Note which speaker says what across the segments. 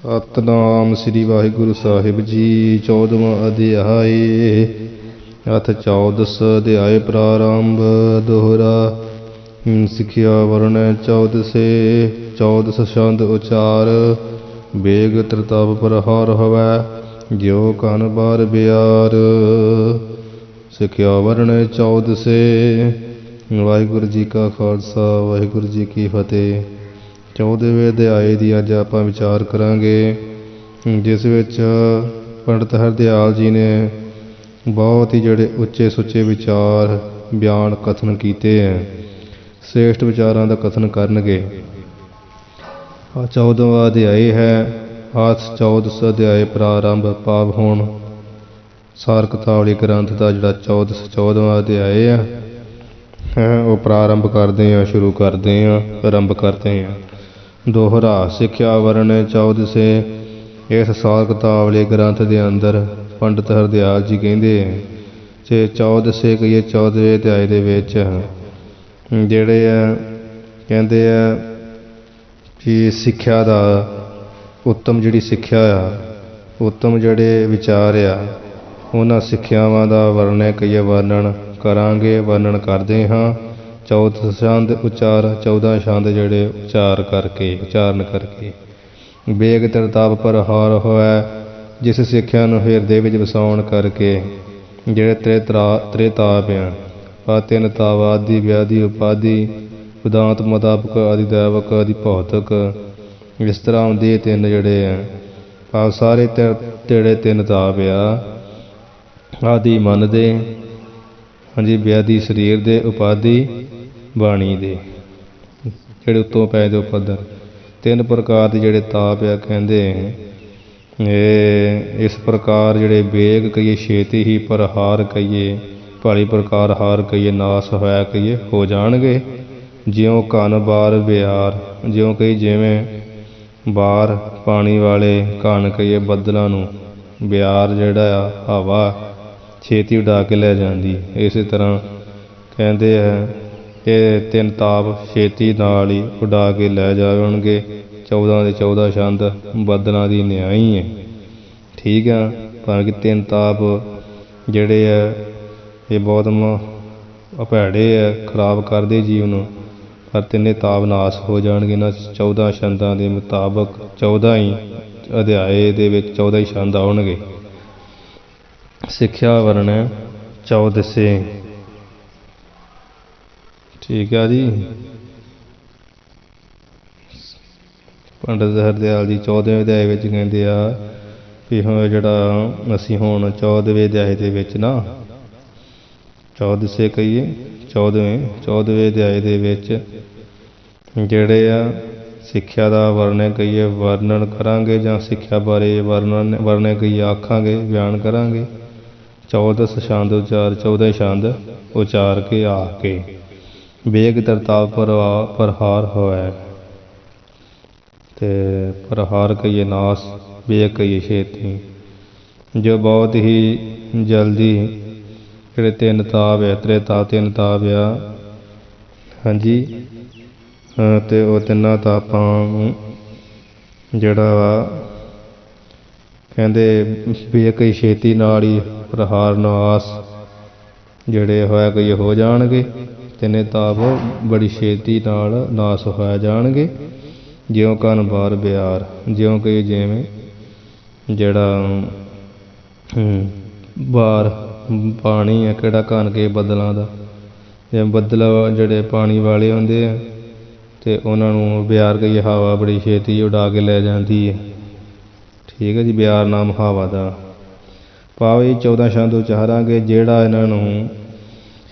Speaker 1: ਸਤਿਨਾਮ ਸ੍ਰੀ ਵਾਹਿਗੁਰੂ ਸਾਹਿਬ ਜੀ। 14ਵਾਂ ਅਧਿਆਇ। ਅਥ 14ਸ ਅਧਿਆਇ ਪ੍ਰਾਰੰਭ। ਦੋਹਰਾ। ਸਿੱਖਿਆ ਵਰਣੈ 14ਸੇ। 14ਸ ਛੰਦ ਉਚਾਰ। ਬੇਗ ਤ੍ਰਿਤਵ ਪ੍ਰਹਾਰ ਹਵੈ ਜਿਉ ਕਨ ਬਾਰ ਬਿਆਰ। ਸਿੱਖਿਆ ਵਰਣੈ 14ਸੇ। ਵਾਹਿਗੁਰੂ ਜੀ ਕਾ ਖਾਲਸਾ ਵਾਹਿਗੁਰੂ ਜੀ ਕੀ ਫਤਿਹ। 14ਵੇਂ ਅਧਿਆਏ ਦੀ ਅੱਜ ਆਪਾਂ ਵਿਚਾਰ ਕਰਾਂਗੇ, ਜਿਸ ਵਿੱਚ ਪੰਡਿਤ ਹਰਦਿਆਲ ਜੀ ਨੇ ਬਹੁਤ ਹੀ ਜਿਹੜੇ ਉੱਚੇ ਸੁੱਚੇ ਵਿਚਾਰ ਬਿਆਨ ਕਥਨ ਕੀਤੇ ਹੈ। ਸ੍ਰੇਸ਼ਟ ਵਿਚਾਰਾਂ ਦਾ ਕਥਨ ਕਰਨਗੇ। 14ਵਾਂ ਅਧਿਆਏ ਹੈ। ਆਸ 14ਸ ਅਧਿਆਏ ਪ੍ਰਾਰੰਭ ਭਾਵ ਹੁਣ ਸਾਰ ਕਥਾਵਲੀ ਗ੍ਰੰਥ ਦਾ ਜਿਹੜਾ 14ਵਾਂ ਅਧਿਆਏ ਹੈ ਉਹ ਪ੍ਰਾਰੰਭ ਕਰਦੇ ਹਾਂ, ਸ਼ੁਰੂ ਕਰਦੇ ਹਾਂ, ਆਰੰਭ ਕਰਦੇ ਹਾਂ। ਦੋਹਰਾ। ਸਿੱਖਿਆ ਵਰਣੈ 14ਸੇ। ਇਸ ਸਾਰ ਕਥਾਵਲੀ ਗ੍ਰੰਥ ਦੇ ਅੰਦਰ ਪੰਡਿਤ ਹਰਦਿਆਲ ਜੀ ਕਹਿੰਦੇ ਜੇ 14ਸੇ ਕਹੀਏ 14ਵੇਂ ਅਧਿਆਏ ਦੇ ਵਿੱਚ ਜਿਹੜੇ ਆ ਕਹਿੰਦੇ ਆ ਕਿ ਸਿੱਖਿਆ ਦਾ ਉੱਤਮ ਜਿਹੜੀ ਸਿੱਖਿਆ ਆ, ਉੱਤਮ ਜਿਹੜੇ ਵਿਚਾਰ ਆ, ਉਹਨਾਂ ਸਿੱਖਿਆਵਾਂ ਦਾ ਵਰਣੈ ਕਹੀਏ ਵਰਣਨ ਕਰਾਂਗੇ, ਵਰਣਨ ਕਰਦੇ ਹਾਂ। 14 ਛੰਦ ਉਚਾਰ, 14 ਛੰਦ ਜਿਹੜੇ ਉਚਾਰਨ ਕਰਕੇ। ਬੇਗ ਤ੍ਰਿਤਵ ਪ੍ਰਹਾਰ ਹੋਇਆ, ਜਿਸ ਸਿੱਖਿਆ ਨੂੰ ਹਿਰਦੇ ਵਿੱਚ ਵਸਾਉਣ ਕਰਕੇ ਜਿਹੜੇ ਤ੍ਰਿਤਾਪ ਆ, ਤਿੰਨ ਤਾਪ ਆਦਿ ਵਿਆਧੀ ਉਪਾਧੀ ਉਦਾਂਤ ਮੁਤਾਬਕ ਆਦਿ ਦੈਵਕ ਆਦਿ ਭੌਤਿਕ, ਇਸ ਤਰ੍ਹਾਂ ਹੁੰਦੀ ਤਿੰਨ ਜਿਹੜੇ ਆ ਸਾਰੇ ਜਿਹੜੇ ਤਿੰਨ ਤਾਪ ਆ ਆਦਿ ਮਨ ਦੇ, ਹਾਂਜੀ, ਵਿਆਧੀ ਸਰੀਰ ਦੇ, ਉਪਾਧੀ ਬਾਣੀ ਦੇ, ਜਿਹੜੇ ਉੱਤੋਂ ਪੈ ਦੇ ਪੱਧਰ, ਤਿੰਨ ਪ੍ਰਕਾਰ ਦੇ ਜਿਹੜੇ ਤਾਪ ਆ ਕਹਿੰਦੇ ਇਸ ਪ੍ਰਕਾਰ ਜਿਹੜੇ ਵੇਗ ਕਹੀਏ ਛੇਤੀ ਹੀ, ਪਰ ਹਾਰ ਕਹੀਏ ਭਾਲੀ ਪ੍ਰਕਾਰ ਹਾਰ ਕਹੀਏ ਨਾਸ ਹੋਇਆ ਕਹੀਏ ਹੋ ਜਾਣਗੇ। ਜਿਉਂ ਕਨ ਬਾਰ ਬਿਆਰ, ਜਿਉਂ ਕਹੀ ਜਿਵੇਂ ਬਾਹਰ ਪਾਣੀ ਵਾਲੇ ਕਣ ਕਹੀਏ ਬੱਦਲਾਂ ਨੂੰ ਬਿਆਰ ਜਿਹੜਾ ਆ ਹਵਾ ਛੇਤੀ ਉਡਾ ਕੇ ਲੈ ਜਾਂਦੀ, ਇਸੇ ਤਰ੍ਹਾਂ ਕਹਿੰਦੇ ਆ ਇਹ ਤਿੰਨ ਤਾਪ ਛੇਤੀ ਨਾਲ ਹੀ ਉਡਾ ਕੇ ਲੈ ਜਾਣਗੇ। 14 ਦੇ 14 ਛੰਦ ਬੱਦਲਾਂ ਦੀ ਨਿਆਈ ਹੈ, ਠੀਕ ਆ। ਭਾਵੇਂ ਕਿ ਤਿੰਨ ਤਾਪ ਜਿਹੜੇ ਆ ਇਹ ਬਹੁਤ ਭੈੜੇ ਆ, ਖਰਾਬ ਕਰਦੇ ਜੀਵ ਨੂੰ, ਪਰ ਤਿੰਨੇ ਤਾਪ ਨਾਸ ਹੋ ਜਾਣਗੇ ਇਹਨਾਂ 14 ਛੰਦਾਂ ਦੇ ਮੁਤਾਬਕ। 14 ਹੀ ਅਧਿਆਏ ਦੇ ਵਿੱਚ 14 ਹੀ ਛੰਦ ਆਉਣਗੇ। ਸਿੱਖਿਆ ਵਰਣੈ 14ਸੇ, ਠੀਕ ਆ ਜੀ। ਪੰਡਿਤ ਹਰਦਿਆਲ ਜੀ 14ਵੇਂ ਅਧਿਆਏ ਵਿੱਚ ਕਹਿੰਦੇ ਆ ਵੀ ਹੁਣ ਜਿਹੜਾ ਅਸੀਂ ਹੁਣ 14ਵੇਂ ਅਧਿਆਏ ਦੇ ਵਿੱਚ ਨਾ 14ਸੇ ਕਹੀਏ 14ਵੇਂ ਅਧਿਆਏ ਦੇ ਵਿੱਚ ਜਿਹੜੇ ਆ ਸਿੱਖਿਆ ਦਾ ਵਰਣਨ ਕਹੀਏ ਵਰਣਨ ਕਰਾਂਗੇ, ਜਾਂ ਸਿੱਖਿਆ ਬਾਰੇ ਵਰਣਨ ਕਹੀਏ ਆਖਾਂਗੇ, ਬਿਆਨ ਕਰਾਂਗੇ। 14 ਛੰਦ ਉਚਾਰ, 14 ਛੰਦ ਉਚਾਰ ਕੇ ਆ ਕੇ। ਬੇਗ ਤ੍ਰਿਤਵ ਪ੍ਰਹਾਰ ਹੋਇਆ, ਤੇ ਪ੍ਰਹਾਰ ਕਹੀਏ ਨਾਸ, ਬੇਗ ਕਹੀਏ ਛੇਤੀ, ਜੋ ਬਹੁਤ ਹੀ ਜਲਦੀ ਜਿਹੜੇ ਤਿੰਨ ਤਾਪ ਆ, ਤਿੰਨ ਤਾਪ ਆ, ਹਾਂਜੀ, ਤੇ ਉਹ ਤਿੰਨਾਂ ਤਾਪਾਂ ਨੂੰ ਜਿਹੜਾ ਵਾ ਕਹਿੰਦੇ ਬੇਗ ਕਈ ਛੇਤੀ ਨਾਲ ਹੀ ਪ੍ਰਹਾਰ ਨਾਸ ਜਿਹੜੇ ਹੋਇਆ ਕਈ ਹੋ ਜਾਣਗੇ। ਤਿੰਨੇ ਤਾਪ ਬੜੀ ਛੇਤੀ ਨਾਲ ਨਾਸ ਹੋਇਆ ਜਾਣਗੇ। ਜਿਉਂ ਕਨ ਬਾਰ ਬਿਆਰ, ਜਿਉਂ ਕਿ ਜਿਵੇਂ ਜਿਹੜਾ ਬਾਹਰ ਪਾਣੀ ਹੈ, ਕਿਹੜਾ ਕਨ ਕੇ ਬੱਦਲਾਂ ਦਾ, ਜਿਵੇਂ ਬੱਦਲ ਜਿਹੜੇ ਪਾਣੀ ਵਾਲੇ ਹੁੰਦੇ ਆ ਤੇ ਉਹਨਾਂ ਨੂੰ ਬਿਆਰ ਕਹੀਏ ਹਵਾ ਬੜੀ ਛੇਤੀ ਉਡਾ ਕੇ ਲੈ ਜਾਂਦੀ ਹੈ, ਠੀਕ ਹੈ ਜੀ। ਬਿਆਰ ਨਾਮ ਹਵਾ ਦਾ ਭਾਵ ਇਹ 14 ਛੰਦ ਉਚਾਰਾਂਗੇ। ਜਿਹੜਾ ਇਹਨਾਂ ਨੂੰ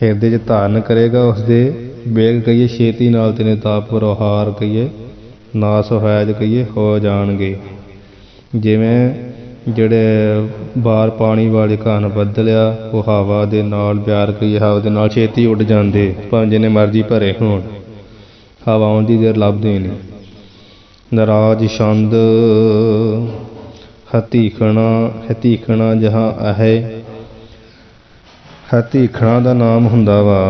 Speaker 1: ਹਿਰਦੇ 'ਚ ਧਾਰਨ ਕਰੇਗਾ ਉਸਦੇ ਬੇਗ ਕਹੀਏ ਛੇਤੀ ਨਾਲ ਤਿੰਨੇ ਤਾਪ ਪ੍ਰਹਾਰ ਕਹੀਏ ਨਾਸ ਹੋਇਆ ਕਹੀਏ ਹੋ ਜਾਣਗੇ। ਜਿਵੇਂ ਜਿਹੜੇ ਬਾਹਰ ਪਾਣੀ ਵਾਲੇ ਘਨ ਬੱਦਲ ਆ ਉਹ ਹਵਾ ਦੇ ਨਾਲ ਬਿਆਰ ਕਹੀਏ ਹਵਾ ਦੇ ਨਾਲ ਛੇਤੀ ਉੱਡ ਜਾਂਦੇ, ਭਾਵੇਂ ਜਿੰਨੇ ਮਰਜ਼ੀ ਭਰੇ ਹੋਣ, ਹਵਾ ਆਉਣ ਦੀ ਦੇਰ ਲੱਭਦੇ ਨਹੀਂ। ਨਰਾਜ ਛੰਦ। ਹਤੀਖਣਾ ਜਹਾਂ ਅਹੈ, ਹਤੀਖਣਾ ਦਾ ਨਾਮ ਹੁੰਦਾ ਵਾ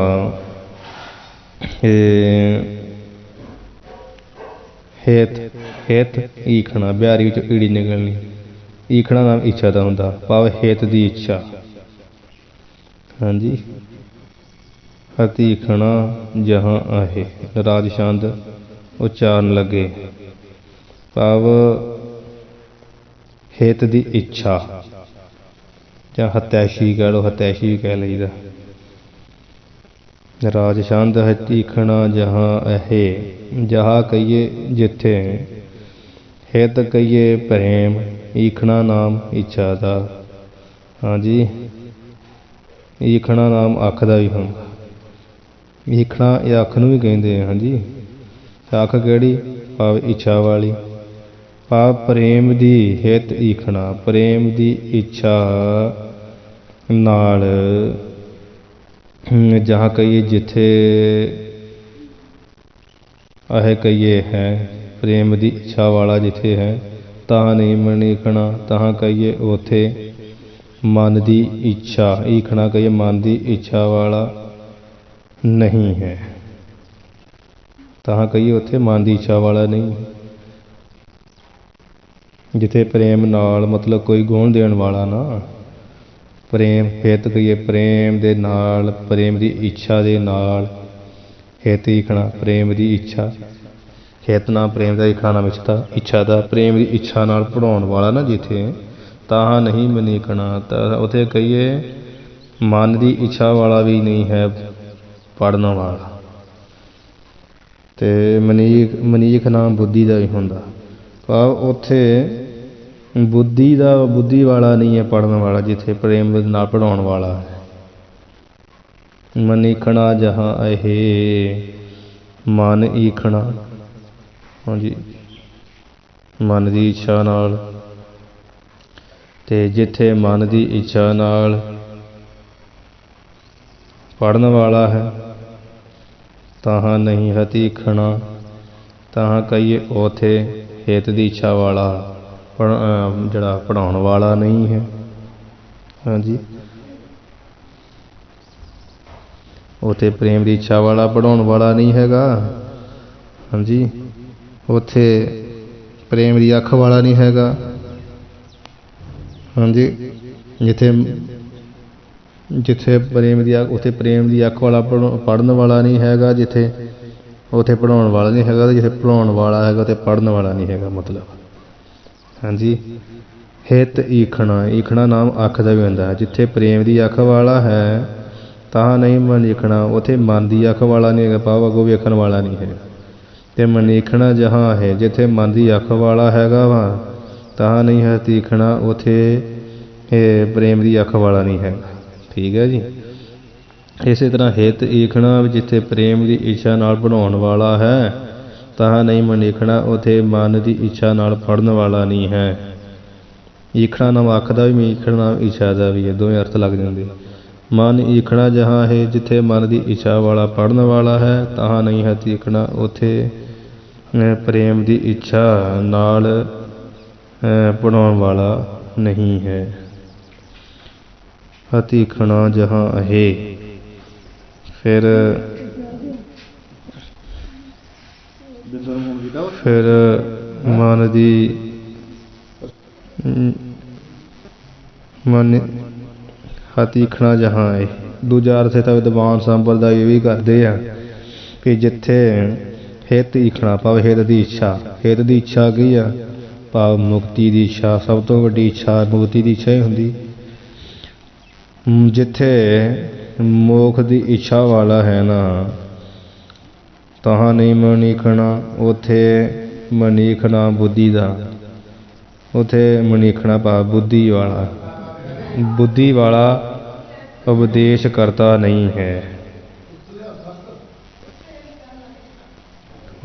Speaker 1: ਇਹ ਹੇਤ हित ईखना बिहारी विचों ईड़ी निकलनी। ईखना नाम इच्छा का हुंदा, भाव हित की इच्छा। हाँ जी, हतीखना जहाँ आहे राज छंद उच्चारण लगे, भाव हित की इच्छा या हतैशी कह लो, हतैशी भी कह लईदा। राज छंद हतीखना जहाँ आहे, जहाँ कहिए जिथे, हित कहिए प्रेम, ईखना नाम इच्छा का। हाँ जी, ईखना नाम अख का भी हुंदा। ईखना ये अख नूं भी कहंदे आ। हाँ जी, अख किहड़ी, भाव इच्छा वाली, भाव प्रेम दी हित ईखना, प्रेम दी इच्छा नाल जहाँ कहिए जिथे, अह कहिए है, प्रेम दी इच्छा वाला जिथे है, तहाँ नहीं मनीखना, तहाँ कहिए उथे मन की इच्छा, ईखना कहिए मन की इच्छा वाला नहीं है, तहाँ कहिए उथे मन की इच्छा वाला नहीं है। जिथे प्रेम नाल मतलब कोई गुण देण वाला ना, प्रेम हित कहिए प्रेम दे नाल, प्रेम की इच्छा दे नाल, हित ईखना प्रेम की इच्छा, हित नाम प्रेम का, ईखना नाम इच्छा का, प्रेम की इच्छा नाल पढ़ाउण वाला ना जिथे, ताहा नहीं मनीखना, उथे कहिए मन की इच्छा वाला भी नहीं है पढ़ने वाला। ते मनीख नाम बुद्धि का भी हुंदा, भाव उथे बुद्धि का, बुद्धि वाला नहीं है पढ़ने वाला, जिथे प्रेम नाल पढ़ाउण वाला है। मनीखना जहाँ आहे मन ईखना। हाँ जी, मन की इच्छा नाल, ते जिथे मन की इच्छा नाल पढ़ने वाला है, ताहाँ नहीं हतीखना, ताहाँ कहिए उथे हित की इच्छा वाला जड़ा पढ़ाउण वाला नहीं है। हाँ जी, उथे प्रेम की इच्छा वाला पढ़ाउण वाला नहीं हैगा। हाँ जी, उथे प्रेम की अख वाला नहीं हैगा। हाँ जी, जिथे जिथे प्रेम की उथे प्रेम की अख वाला पढ़ने वाला नहीं हैगा, जिथे उथे पढ़ाउण वाला नहीं हैगा, जिथे पढ़ाउण वाला हैगा उथे पढ़ने वाला नहीं हैगा मतलब। हाँ जी, हित ईखना, ईखना नाम अख का भी हुंदा है, जिथे प्रेम की अख वाला है, तां नहीं मनीखना, उथे मन की अख वाला नहीं है, भाव अगों वेखण वाला नहीं है। ते मनीखना जहाँ है, जिथे मन की अख वाला हैगा वा, तां नहीं है तीखना, उथे प्रेम की अख वाला नहीं है। ठीक है जी। इस तरह हित ईखना जिथे प्रेम की इच्छा नाल पढ़ाउण वाला है, तां नहीं मनीखना, उथे मन की इच्छा नाल पढ़न वाला नहीं है। ईखना नाम अख का भी, ईखना नाम इच्छा का भी है, दोवें अर्थ लग जाते। मन ईखना जहाँ है, जिथे मन की इच्छा वाला पढ़न वाला है, तां नहीं है तीखना, उथे प्रेम की इच्छा नाल पढ़ाउण वाला नहीं है। हतीखना जहाँ है, फिर मन की मन हतीखना जहाँ है, दूजा अर्थ है विद्वान संप्रदाय ये भी करते हैं कि जिथे हित ईखना, भाव हित की इच्छा, हित की इच्छा की आ, भाव मुक्ति की इच्छा, सब तो वड्डी इच्छा मुक्ति की इच्छा ही होंदी। जिथे मोक्ष की इच्छा वाला है ना, तहाँ नहीं मनीखना, उथे मनीखना बुद्धि का, उथे मनीखना भाव बुद्धि वाला, बुद्धि वाला उपदेश करता नहीं है।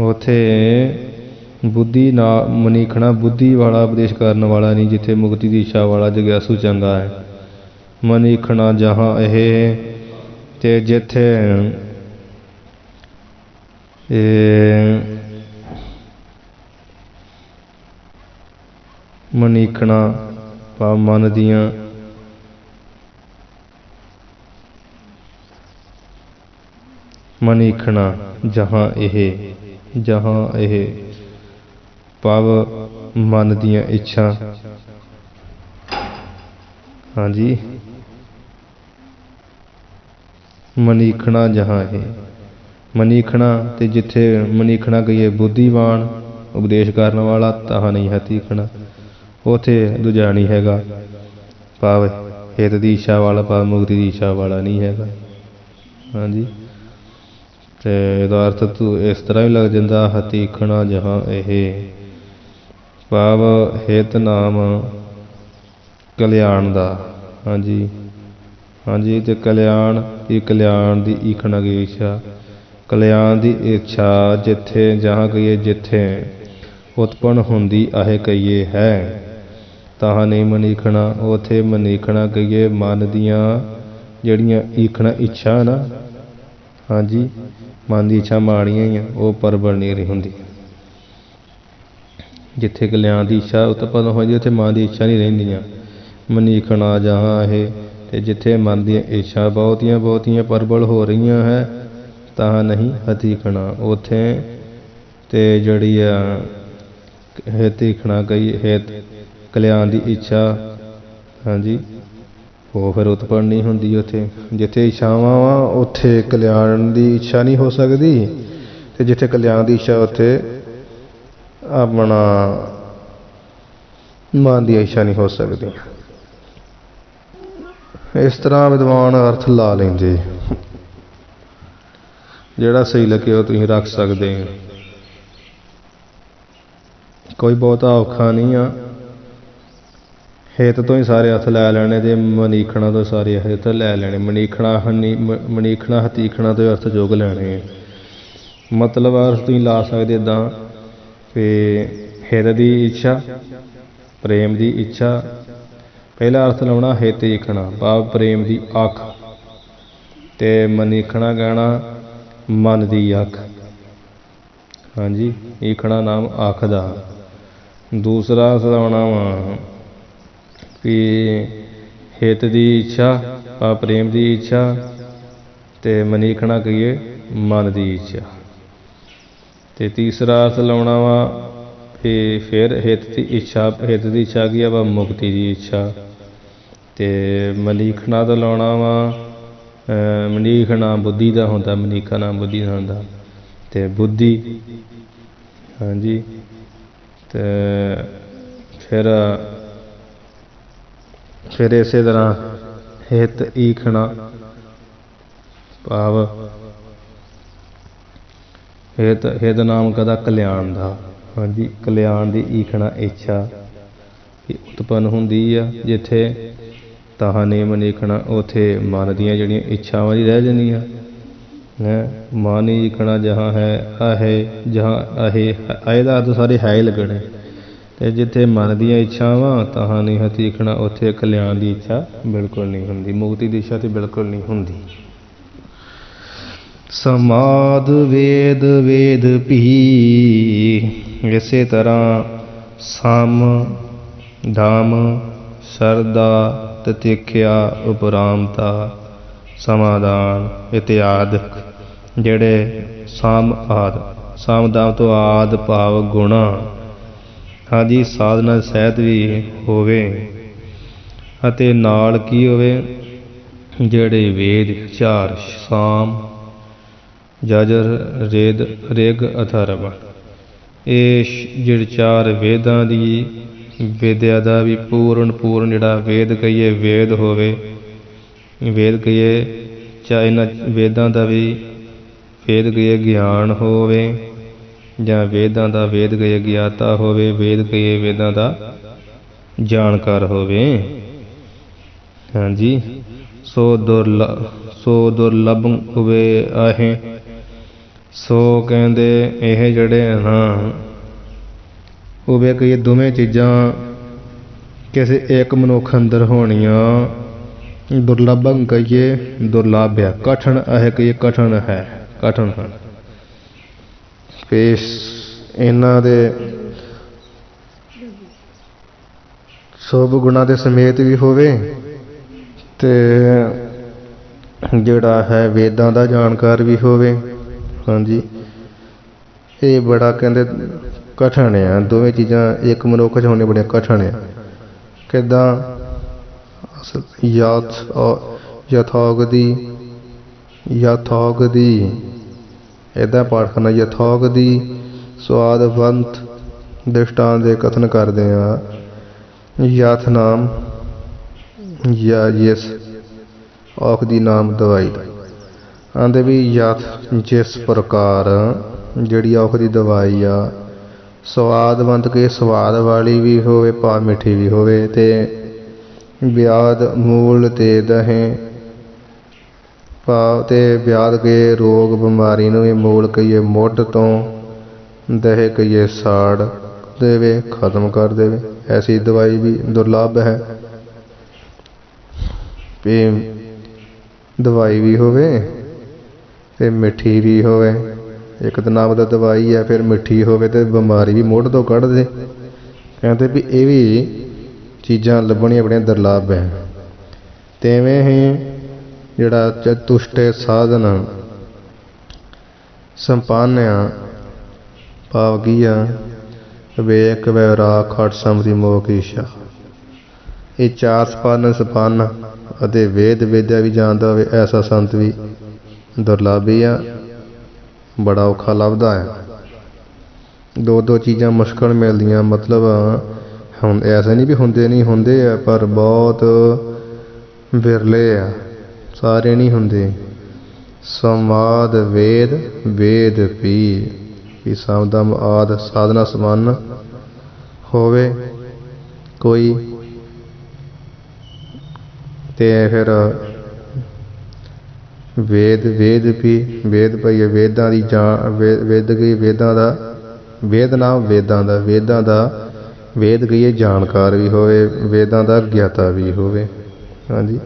Speaker 1: उथे बुद्धि ना मनीखना, बुद्धि वाला उपदेश करने वाला नहीं, जिथे मुक्ति की इच्छा वाला जग्यासु चंगा है। मनीखना जहाँ है, ते जिथे मनीखना भाव मन दियां मनीखना जहाँ यह ਭਾਵ ਮਨ ਦੀਆਂ ਇੱਛਾ। ਹਾਂਜੀ, ਮਨੀਖਣਾ ਜਹਾਂ ਹੈ। ਮਨੀਖਣਾ ਤੇ ਜਿੱਥੇ ਮਨੀਖਣਾ ਕਹੀਏ ਬੁੱਧੀਵਾਨ ਉਪਦੇਸ਼ ਕਰਨ ਵਾਲਾ, ਤਾਹਾਂ ਨਹੀਂ ਹੈ ਤੀਖਣਾ। ਉੱਥੇ ਦੂਜਾ ਨਹੀਂ ਹੈਗਾ, ਭਾਵ ਹਿਤ ਦੀ ਇੱਛਾ ਵਾਲਾ, ਭਾਵ ਮੁਕਤੀ ਦੀ ਇੱਛਾ ਵਾਲਾ ਨਹੀਂ ਹੈਗਾ। ਹਾਂਜੀ, ਤੇ ਇਹਦਾ ਅਰਥ ਤੂੰ ਇਸ ਤਰ੍ਹਾਂ ਹੀ ਲੱਗ ਜਾਂਦਾ, ਹਤੀਖਣਾ ਜਹਾਂ ਇਹ, ਭਾਵ ਹਿਤ ਨਾਮ ਕਲਿਆਣ ਦਾ। ਹਾਂਜੀ ਹਾਂਜੀ, ਤੇ ਕਲਿਆਣ ਦੀ ਈਖਣਾ ਦੀ ਇੱਛਾ, ਕਲਿਆਣ ਦੀ ਇੱਛਾ ਜਿੱਥੇ ਜਹਾਂ ਕਹੀਏ ਜਿੱਥੇ ਉਤਪੰਨ ਹੁੰਦੀ ਆਹੇ ਕਹੀਏ ਹੈ, ਤਾਹਾਂ ਨਹੀਂ ਮਨੀਖਣਾ। ਉੱਥੇ ਮਨੀਖਣਾ ਕਹੀਏ ਮਨ ਦੀਆਂ ਜਿਹੜੀਆਂ ਈਖਣਾ ਇੱਛਾ ਨਾ, ਹਾਂਜੀ ਮਨ ਦੀ ਇੱਛਾ ਮਾੜੀਆਂ ਹੀ ਆ, ਉਹ ਪ੍ਰਬਲ ਨਹੀਂ ਹੁੰਦੀ। ਜਿੱਥੇ ਕਲਿਆਣ ਦੀ ਇੱਛਾ ਉਤਪੰਨ ਹੋ ਜਾਂਦੀ, ਉੱਥੇ ਮਨ ਦੀ ਇੱਛਾ ਨਹੀਂ ਰਹਿੰਦੀਆਂ। ਮਨੀਖਣਾ ਜਹਾਂ ਇਹ, ਤੇ ਜਿੱਥੇ ਮਨ ਦੀਆਂ ਇੱਛਾ ਬਹੁਤੀਆਂ ਪ੍ਰਬਲ ਹੋ ਰਹੀਆਂ ਹੈ, ਤਾਂ ਨਹੀਂ ਹਤੀਖਣਾ। ਉੱਥੇ ਤੇ ਜਿਹੜੀ ਆ ਹਤੀਖਣਾ ਕਹੀ ਹਿਤ ਕਲਿਆਣ ਦੀ ਇੱਛਾ, ਹਾਂਜੀ ਉਹ ਫਿਰ ਉਤਪੰਨ ਨਹੀਂ ਹੁੰਦੀ। ਉੱਥੇ ਜਿੱਥੇ ਇੱਛਾਵਾਂ ਵਾ ਉੱਥੇ ਕਲਿਆਣ ਦੀ ਇੱਛਾ ਨਹੀਂ ਹੋ ਸਕਦੀ, ਤੇ ਜਿੱਥੇ ਕਲਿਆਣ ਦੀ ਇੱਛਾ ਉੱਥੇ ਆਪਣਾ ਮਨ ਦੀ ਇੱਛਾ ਨਹੀਂ ਹੋ ਸਕਦੀ। ਇਸ ਤਰ੍ਹਾਂ ਵਿਦਵਾਨ ਅਰਥ ਲਾ ਲੈਂਦੇ, ਜਿਹੜਾ ਸਹੀ ਲੱਗੇ ਉਹ ਤੁਸੀਂ ਰੱਖ ਸਕਦੇ ਹੋ, ਕੋਈ ਬਹੁਤਾ ਔਖਾ ਨਹੀਂ ਆ। ਹਿਤ ਤੋਂ ਹੀ ਸਾਰੇ ਅਰਥ ਲੈ ਲੈਣੇ ਤੇ ਮਨੀਖਣਾ ਤੋਂ ਸਾਰੇ ਅਰਥ ਲੈ ਲੈਣੇ। ਮਨੀਖਣਾ ਹਤੀਖਣਾ ਤੋਂ ਅਰਥ ਜੋਗ ਲੈਣੇ। ਮਤਲਬ ਅਰਥ ਤੁਸੀਂ ਲਾ ਸਕਦੇ ਇੱਦਾਂ ਕਿ ਹਿਤ ਦੀ ਇੱਛਾ, ਪ੍ਰੇਮ ਦੀ ਇੱਛਾ। ਪਹਿਲਾ ਅਰਥ ਲਾਉਣਾ ਹਿਤ ਈਖਣਾ, ਭਾਵ ਪ੍ਰੇਮ ਦੀ ਅੱਖ, ਤੇ ਮਨੀਖਣਾ ਕਹਿਣਾ ਮਨ ਦੀ ਅੱਖ। ਹਾਂਜੀ, ਈਖਣਾ ਨਾਮ ਅੱਖ ਦਾ। ਦੂਸਰਾ ਅਰਥ ਲਾਉਣਾ ਵਾ ਕਿ ਹਿਤ ਦੀ ਇੱਛਾ, ਭਾਵ ਪ੍ਰੇਮ ਦੀ ਇੱਛਾ, ਤੇ ਮਨੀਖਣਾ ਕਹੀਏ ਮਨ ਦੀ ਇੱਛਾ। ਤੇ ਤੀਸਰਾ ਅਰਥ ਲਾਉਣਾ ਵਾ ਕਿ ਫਿਰ ਹਿਤ ਦੀ ਇੱਛਾ ਕੀ ਆ, ਵਾ ਮੁਕਤੀ ਦੀ ਇੱਛਾ। ਤੇ ਮਨੀਖਣਾ ਤੋਂ ਲਾਉਣਾ ਵਾ, ਮਨੀਖਣਾ ਬੁੱਧੀ ਦਾ ਹੁੰਦਾ, ਮਨੀਖਣਾ ਬੁੱਧੀ ਦਾ ਹੁੰਦਾ, ਤੇ ਬੁੱਧੀ। ਹਾਂਜੀ, ਤੇ ਫਿਰ ਇਸੇ ਤਰ੍ਹਾਂ ਹਿਤ ਈਖਣਾ, ਭਾਵ ਹਿਤ ਨਾਮ ਕਦਾ ਕਲਿਆਣ ਦਾ। ਹਾਂਜੀ, ਕਲਿਆਣ ਦੀ ਈਖਣਾ ਇੱਛਾ ਉਤਪੰਨ ਹੁੰਦੀ ਆ ਜਿੱਥੇ, ਤਾਹਾਂ ਨਹੀਂ ਮਨੀਖਣਾ। ਉੱਥੇ ਮਨ ਦੀਆਂ ਜਿਹੜੀਆਂ ਇੱਛਾਵਾਂ ਹੀ ਰਹਿ ਜਾਂਦੀਆਂ ਹੈ। ਮਨ ਹੀ ਈਖਣਾ ਜਹਾਂ ਹੈ ਆਹੇ, ਜਹਾਂ ਆਹੇ ਆਏ ਦਾ ਅਰਥ ਸਾਰੇ ਹੈ ਹੀ ਲੱਗਣੇ। ਤੇ ਜਿੱਥੇ ਮਨ ਦੀਆਂ ਇੱਛਾਵਾਂ, ਤਾਹਾਂ ਨਹੀਂ ਹਤੀਖਣਾ। ਉੱਥੇ ਕਲਿਆਣ ਦੀ ਇੱਛਾ ਬਿਲਕੁਲ ਨਹੀਂ ਹੁੰਦੀ, ਮੁਕਤੀ ਦੀ ਇੱਛਾ ਤੇ ਬਿਲਕੁਲ ਨਹੀਂ ਹੁੰਦੀ। ਸਮਾਦ ਵੇਦ ਭੀ, ਇਸੇ ਤਰ੍ਹਾਂ ਸਮ ਧਮ ਸ਼ਰਧਾ ਤਤਿਖਿਆ ਉਪਰਾਮਤਾ ਸਮਾਧਾਨ ਇਤਿਆਦਿ, ਜਿਹੜੇ ਸਾਮਦਾਨ ਤੋਂ ਆਦਿ ਭਾਵ ਗੁਣਾ। ਹਾਂਜੀ, ਸਾਧਨਾ ਸਹਿਤ ਵੀ ਹੋਵੇ, ਅਤੇ ਨਾਲ ਕੀ ਹੋਵੇ, ਜਿਹੜੇ ਵੇਦ ਚਾਰ ਸਾਮ ਜਜਰ ਰਿਗ ਅਥਰਵ, ਇਹ ਜਿਹੜੇ ਚਾਰ ਵੇਦਾਂ ਦੀ ਵਿਦਿਆ ਦਾ ਵੀ ਪੂਰਨ ਜਿਹੜਾ ਵੇਦ ਕਹੀਏ ਵੇਦ ਹੋਵੇ, ਵੇਦ ਕਹੀਏ ਚਾਹੇ ਇਹਨਾਂ ਵੇਦਾਂ ਦਾ ਵੀ ਵੇਦ ਕਹੀਏ ਗਿਆਨ ਹੋਵੇ, ਜਾਂ ਵੇਦਾਂ ਦਾ ਵੇਦ ਕਹੀਏ ਗਿਆਤਾ ਹੋਵੇ, ਵੇਦ ਕਹੀਏ ਵੇਦਾਂ ਦਾ ਜਾਣਕਾਰ ਹੋਵੇ। ਹਾਂਜੀ, ਸੋ ਦੁਰਲਭ ਹੋਵੇ ਆਹੇ। ਸੋ ਕਹਿੰਦੇ ਇਹ ਜਿਹੜੇ ਹਾਂ ਹੋਵੇ ਕਹੀਏ ਦੋਵੇਂ ਚੀਜ਼ਾਂ ਕਿਸੇ ਇੱਕ ਮਨੁੱਖ ਅੰਦਰ ਹੋਣੀਆਂ, ਦੁਰਲਭੰ ਕਹੀਏ ਦੁਰਲਭ ਹੈ, ਕਠਿਨ ਇਹ ਕਹੀਏ ਕਠਿਨ ਹੈ, ਕਠਿਨ ਹਨ। ਪੇਸ਼ ਇਹਨਾਂ ਦੇ ਸਭ ਗੁਣਾਂ ਦੇ ਸਮੇਤ ਵੀ ਹੋਵੇ, ਤੇ ਜਿਹੜਾ ਹੈ ਵੇਦਾਂ ਦਾ ਜਾਣਕਾਰ ਵੀ ਹੋਵੇ। ਹਾਂਜੀ, ਇਹ ਬੜਾ ਕਹਿੰਦੇ कठिन आ। दोवें चीज़ां एक मनुख च होने बड़िया कठिन आ। किदां यथोगति यथोगति इदा पाठ करना। यथोगति स्वादवंत दृष्टांत दे कथन करते हैं। यथ नाम या जिस औखदी नाम दवाई आंदे भी यथ जिस प्रकार जिहड़ी औखदी दवाई आ स्वादवंत के स्वाद वाली भी होवे भाव मिठी भी होवे ते व्याध मूल ते दहें भाव ते व्याध के रोग बीमारी नूं मूल कहिए मुੱਢ तो दहे कहिए साड़ देवे खत्म कर देवे। ऐसी दवाई भी दुर्लभ है। दवाई भी होवे ते मिठी भी होवे। एक तो नाम दा दवाई है फिर मिठी होवे ते बीमारी भी मुੱਢ तो कढ़ दे। कहते भी ये भी चीज़ां लभणियां बड़ियां दुर्लभ है। तिवें ही जिहड़ा चतुष्टे साधन संपन्न आ भाव की आ विवेक वैराग खट समझि मोह की इच्छा। ये चार संपन्न अते वेद विद्या भी जानता होवे ऐसा संत भी दुर्लभ ही आ। बड़ा औखा लभदा है। दो दो चीज़ां मुश्किल मिलदियां मतलब हुण ऐसा नहीं भी हुंदे नहीं हुंदे आ पर बहुत विरले आ। सारे नहीं हुंदे। संवाद वेद वेद भी सावधान आद साधना समान होवे कोई ते फिर वेद वेद भी वेद भाई वेदां दी जान वेद गई वेदां दा वेद नाम वेदां दा वेद कहिए जानकार भी होवे वेदां दा ज्ञाता भी होवे। हाँ जी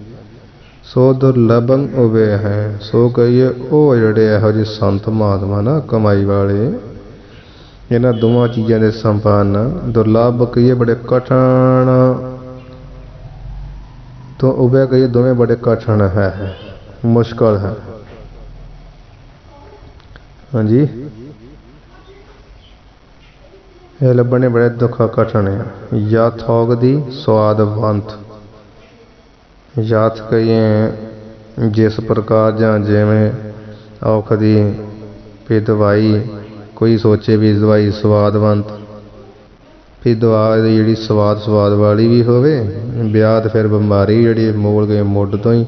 Speaker 1: सो दुर्लभं होवे है। सो कहिए वो जिहड़े इहो जिहे संत महात्मा ना कमाई वाले इन्हां दोवां चीज़ां दे संपन्न दुर्लभ कहिए बड़े कठिन तो उभे कहिए दोवें बड़े कठिन है मुश्किल है। हाँ जी ये लभने बड़े दुख कठिन है। यथोगति स्वादवंत यथ कहिए जिस प्रकार जां जिवें औखदी भी दवाई कोई सोचे भी दवाई स्वादवंत भी दवाई जी स्वाद वाली भी होवे व्याध फिर बीमारी जी मूल गई मुੱਢ तो ही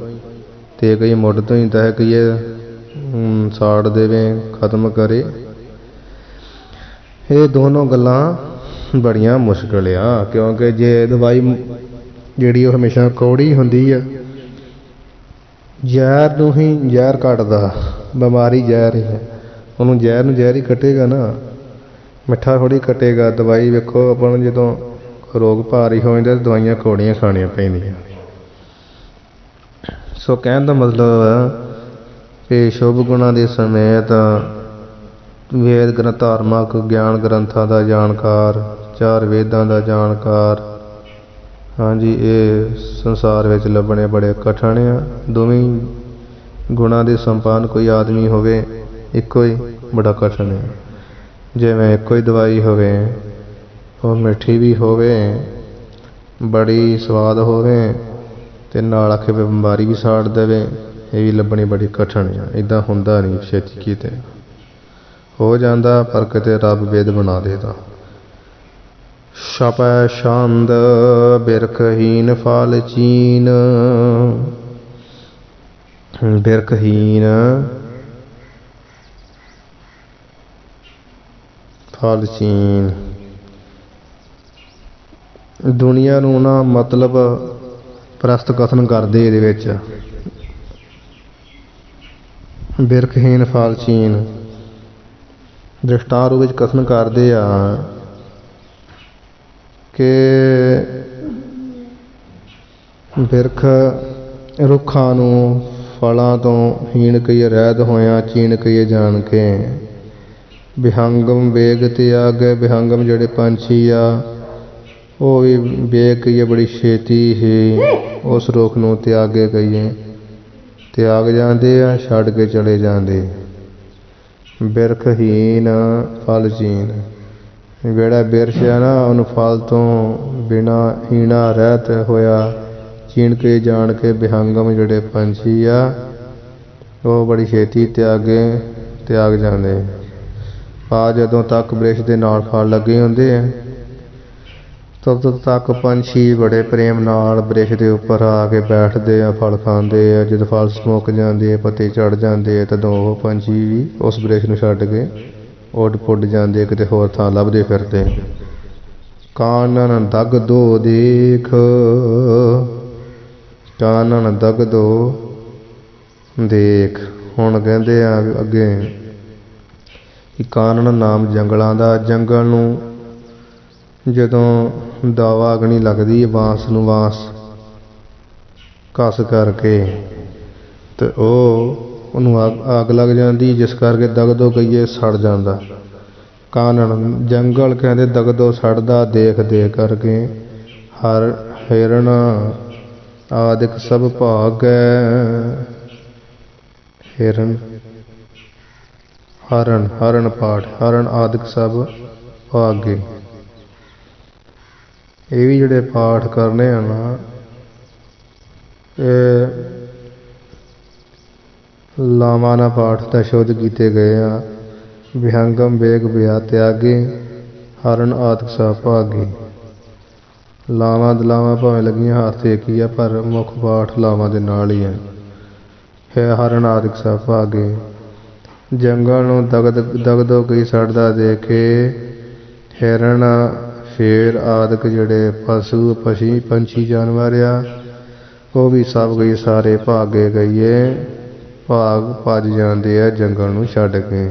Speaker 1: ते कई मुੱਢ तो ही तह कहिए साड़ देवे खत्म करे। ये दोनों गल्लां बड़ियां मुश्किल आ क्योंकि जे दवाई जिहड़ी हमेशा कौड़ी हुंदी आ जहर नूं ही जहर कटदा बीमारी जहर ही है। उन्होंने जहर नूं जहर ही कटेगा ना मिठा थोड़ी कटेगा। दवाई वेखो अपन जो रोग भारी हो जाता दवाइयां कौड़ियां खानियां पैंदियां। सो कहने का मतलब कि शुभ गुणों के समेत वेद ग्रंथ धार्मिक ज्ञान ग्रंथों का जानकार चार वेदां का जानकार। हाँ जी ये संसार में लभने बड़े कठिन आ। दोवें गुणों के संपन्न कोई आदमी होवे एको ही बड़ा कठिन है। जिवें एको ही दवाई होवे वो मिठी भी होवे बड़ी स्वाद होवे ते नाल आखे बीमारी भी साड़ देवे ये भी लभनी बड़ी कठिन है। इदां हुंदा नहीं छेती किते हो जाता पर किते रब वेद बना देता। छपै छंद बिरखहीन फल चीन बिरखहीन फल चीन। दुनिया नूं ना मतलब प्रस्त कथन करदे इहदे विच बिरखहीन फल चीन दृष्टांत रूप कथन करते आ कि बिरख रुखां नूं फलों तो हीन कई रहत होया चीन कई जान के विहंगम वेग त्याग विहंगम जड़े पंछी आ वो भी वेग कई बड़ी छेती ही उस रुख नूं त्यागे कई त्याग जाते आ छड़ के चले जाते। बिरखहीन फल चीन ਜਿਹੜਾ ਬਿਰਛ ਆ ਨਾ ਉਹਨੂੰ ਫਲ ਤੋਂ ਬਿਨਾ ਹੀਣਾ ਰਹਿਤ ਹੋਇਆ ਚੀਣ ਕੇ ਜਾਣ ਕੇ ਵਿਹੰਗਮ ਜਿਹੜੇ ਪੰਛੀ ਆ ਉਹ ਬੜੀ ਛੇਤੀ ਤਿਆਗ ਜਾਂਦੇ ਆ। ਜਦੋਂ ਤੱਕ ਬਿਰਛ ਦੇ ਨਾਲ ਫਲ ਲੱਗੇ ਹੁੰਦੇ ਆ ਤਦੋਂ ਤੱਕ ਪੰਛੀ ਬੜੇ ਪ੍ਰੇਮ ਨਾਲ ਬਿਰਛ ਦੇ ਉੱਪਰ ਆ ਕੇ ਬੈਠਦੇ ਆ, ਫਲ ਖਾਂਦੇ ਆ। ਜਦੋਂ ਫਲ ਮੁੱਕ ਜਾਂਦੇ ਆ, ਪੱਤੇ ਝੜ ਜਾਂਦੇ ਆ, ਤਦੋਂ ਉਹ ਪੰਛੀ ਵੀ ਉਸ ਬਿਰਛ ਨੂੰ ਛੱਡ ਕੇ ਉੱਡ ਪੁੱਡ ਜਾਂਦੇ, ਕਿਤੇ ਹੋਰ ਥਾਂ ਲੱਭਦੇ ਫਿਰਦੇ। ਕਾਨਨ ਦਗਦੋ ਦੇਖ, ਕਾਨਨ ਦਗਦੋ ਦੇਖ। ਹੁਣ ਕਹਿੰਦੇ ਆ ਅੱਗੇ ਕਿ ਕਾਨਨ ਨਾਮ ਜੰਗਲਾਂ ਦਾ। ਜੰਗਲ ਨੂੰ ਜਦੋਂ ਦਾਵਾ ਅਗਨੀ ਲੱਗਦੀ ਬਾਂਸ ਨੂੰ ਬਾਂਸ ਘਸ ਕਰਕੇ ਤੇ ਉਹਨੂੰ ਅੱਗ ਲੱਗ ਜਾਂਦੀ, ਜਿਸ ਕਰਕੇ ਦਗਦੋ ਕਹੀਏ ਸੜ ਜਾਂਦਾ। ਕਾਨਨ ਜੰਗਲ ਕਹਿੰਦੇ ਦਗਦੋ ਸੜਦਾ ਦੇਖ ਦੇਖ ਕਰਕੇ। ਹਿਰਨ ਆਦਿਕ ਸਭ ਭਾਗੈ, ਹਰਨ ਪਾਠ ਹਰਨ ਆਦਿਕ ਸਭ ਭਾਗੇ। ਇਹ ਵੀ ਜਿਹੜੇ ਪਾਠ ਕਰਨੇ ਆ ਨਾ ਇਹ ਲਾਵਾਂ ਨਾਲ ਪਾਠ ਤਾਂ ਸ਼ੁੱਧ ਕੀਤੇ ਗਏ ਆ। ਵਿਹੰਗਮ ਵੇਗ ਬਿਆ ਤਿਆਗੇ, ਹਰਨ ਆਦਿਕ ਸਭ ਭਾਗੇ। ਲਾਵਾਂ ਭਾਵੇਂ ਲੱਗੀਆਂ ਹੱਥ ਇੱਕ ਹੀ ਆ, ਪਰ ਮੁੱਖ ਪਾਠ ਲਾਵਾਂ ਦੇ ਨਾਲ ਹੀ ਹੈ। ਹਰਨ ਆਦਿਕ ਸਭ ਭਾਗੇ। ਜੰਗਲ ਨੂੰ ਦਗਦੋ ਕਈ ਸੜਦਾ ਦੇਖੇ, ਹਿਰਨ ਸ਼ੇਰ ਆਦਿਕ ਜਿਹੜੇ ਪਸ਼ੂ ਪੰਛੀ ਜਾਨਵਰ ਆ ਉਹ ਵੀ ਸਭ ਗਈ ਸਾਰੇ ਭਾਗੇ ਗਈਏ ਭੱਜ ਜਾਂਦੇ ਆ ਜੰਗਲ ਨੂੰ ਛੱਡ ਕੇ।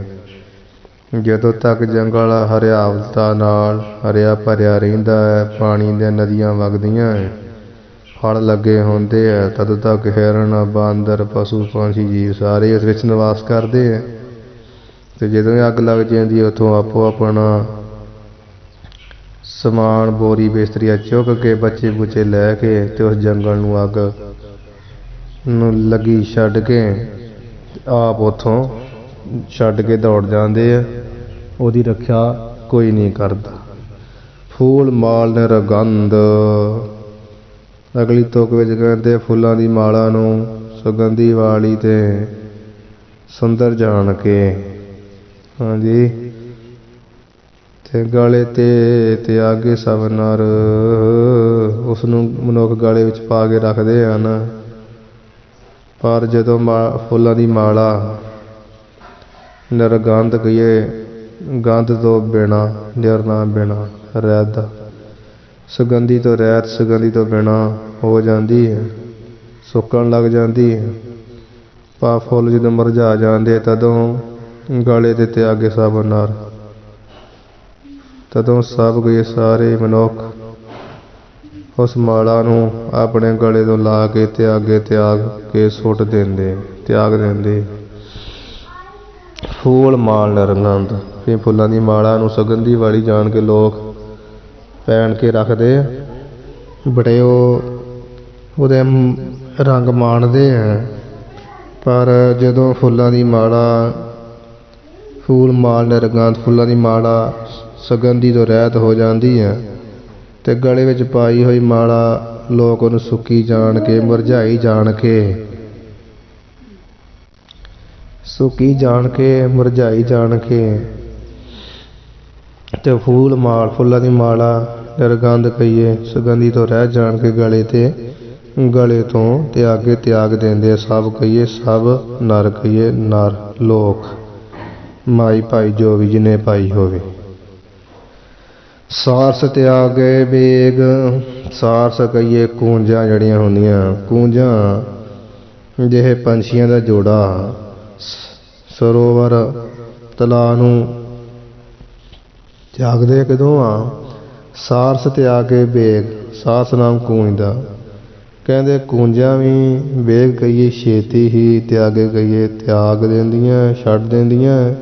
Speaker 1: ਜਦੋਂ ਤੱਕ ਜੰਗਲ ਹਰਿਆਵਲਤਾ ਨਾਲ ਹਰਿਆ ਭਰਿਆ ਰਹਿੰਦਾ ਹੈ, ਪਾਣੀ ਦੀਆਂ ਨਦੀਆਂ ਵਗਦੀਆਂ ਹੈ, ਫਲ ਲੱਗੇ ਹੁੰਦੇ ਆ, ਤਦੋਂ ਤੱਕ ਹਿਰਨ ਬਾਂਦਰ ਪਸ਼ੂ ਪੰਛੀ ਜੀਵ ਸਾਰੇ ਇਸ ਵਿੱਚ ਨਿਵਾਸ ਕਰਦੇ ਆ। ਤੇ ਜਦੋਂ ਅੱਗ ਲੱਗ ਜਾਂਦੀ ਉੱਥੋਂ ਆਪੋ ਆਪਣਾ ਸਮਾਨ ਬੋਰੀ ਬਿਸਤਰੀਆ ਚੁੱਕ ਕੇ ਬੱਚੇ ਬੁੱਚੇ ਲੈ ਕੇ ਤੇ ਉਸ ਜੰਗਲ ਨੂੰ ਅੱਗ ਨੂੰ ਲੱਗੀ ਛੱਡ ਕੇ ਆਪ ਉੱਥੋਂ ਛੱਡ ਕੇ ਦੌੜ ਜਾਂਦੇ ਆ। ਉਹਦੀ ਰੱਖਿਆ ਕੋਈ ਨਹੀਂ ਕਰਦਾ। ਫੂਲ ਮਾਲ ਨਿਰਗੰਧ। ਅਗਲੀ ਤੁਕ ਵਿੱਚ ਕਹਿੰਦੇ ਫੁੱਲਾਂ ਦੀ ਮਾਲਾ ਨੂੰ ਸੁਗੰਧੀ ਵਾਲੀ ਤੇ ਸੁੰਦਰ ਜਾਣ ਕੇ, ਹਾਂਜੀ, ਤੇ ਗਲੇ ਤੇ ਤਿਆਗੇ ਸਭ ਨਰ। ਉਸ ਨੂੰ ਮਨੁੱਖ ਗਲੇ ਵਿੱਚ ਪਾ ਕੇ ਰੱਖਦੇ ਹਨ, ਪਰ ਜਦੋਂ ਫੁੱਲਾਂ ਦੀ ਮਾਲਾ ਨਿਰਗੰਧ ਕਹੀਏ, ਗੰਧ ਤੋਂ ਬਿਨਾ, ਨਿਰਨਾ ਬਿਨਾ, ਰਹਿਤ ਸੁਗੰਧੀ ਤੋਂ ਰਹਿਤ ਸੁਗੰਧੀ ਤੋਂ ਬਿਨਾ ਹੋ ਜਾਂਦੀ ਹੈ, ਸੁੱਕਣ ਲੱਗ ਜਾਂਦੀ ਹੈ। ਪਾ ਫੁੱਲ ਜਦੋਂ ਮੁਰਝਾ ਜਾਂਦੇ ਤਦੋਂ ਗਲੇ ਤੇ ਤਿਆਗੇ ਸਭ ਨਰ। ਤਦੋਂ ਸਭ ਗਏ ਸਾਰੇ ਮਨੁੱਖ ਉਸ ਮਾਲਾ ਨੂੰ ਆਪਣੇ ਗਲੇ ਤੋਂ ਲਾ ਕੇ ਤਿਆਗ ਕੇ ਸੁੱਟ ਦਿੰਦੇ, ਤਿਆਗ ਦਿੰਦੇ। ਫੂਲ ਮਾਲ ਨਿਰਗੰਧ। ਫਿਰ ਫੁੱਲਾਂ ਦੀ ਮਾਲਾ ਨੂੰ ਸੁਗੰਧੀ ਵਾਲੀ ਜਾਣ ਕੇ ਲੋਕ ਪਹਿਨ ਕੇ ਰੱਖਦੇ ਆ, ਬੜੇ ਉਹਦੇ ਰੰਗ ਮਾਣਦੇ ਆ। ਪਰ ਜਦੋਂ ਫੁੱਲਾਂ ਦੀ ਮਾਲਾ ਫੂਲ ਮਾਲ ਨਿਰਗੰਧ ਫੁੱਲਾਂ ਦੀ ਮਾਲਾ ਸੁਗੰਧੀ ਤੋਂ ਰਹਿਤ ਹੋ ਜਾਂਦੀ ਹੈ ਤੇ ਗਲੇ ਵਿੱਚ ਪਾਈ ਹੋਈ ਮਾਲਾ ਲੋਕ ਉਹਨੂੰ ਸੁੱਕੀ ਜਾਣ ਕੇ ਮੁਰਝਾਈ ਜਾਣ ਕੇ ਮੁਰਝਾਈ ਜਾਣ ਕੇ ਤੇ ਫੁੱਲਾਂ ਦੀ ਮਾਲਾ ਨਿਰਗੰਧ ਕਹੀਏ ਸੁਗੰਧੀ ਤੋਂ ਰਹਿ ਜਾਣ ਕੇ ਗਲੇ ਤੋਂ ਤਿਆਗ ਦਿੰਦੇ। ਸਭ ਕਹੀਏ ਸਭ ਨਰ ਕਹੀਏ ਨਰ ਲੋਕ ਮਾਈ ਭਾਈ ਜੋ ਵੀ ਜਿਹਨੇ ਪਾਈ ਹੋਵੇ। ਸਾਰਸ ਤਿਆਗੇ ਵੇਗ। ਸਾਰਸ ਕਹੀਏ ਕੂੰਜਾਂ ਜਿਹੜੀਆਂ ਹੁੰਦੀਆਂ, ਕੂੰਜਾਂ ਜਿਹੇ ਪੰਛੀਆਂ ਦਾ ਜੋੜਾ ਸਰੋਵਰ ਤਲਾਅ ਨੂੰ ਤਿਆਗਦੇ ਕਦੋਂ ਆ? ਸਾਰਸ ਤਿਆਗੇ ਵੇਗ। ਸਾਰਸ ਨਾਮ ਕੂੰਜ ਦਾ। ਕਹਿੰਦੇ ਕੂੰਜਾਂ ਵੀ ਵੇਗ ਕਹੀਏ ਛੇਤੀ ਹੀ, ਤਿਆਗੇ ਕਹੀਏ ਤਿਆਗ ਦਿੰਦੀਆਂ, ਛੱਡ ਦਿੰਦੀਆਂ।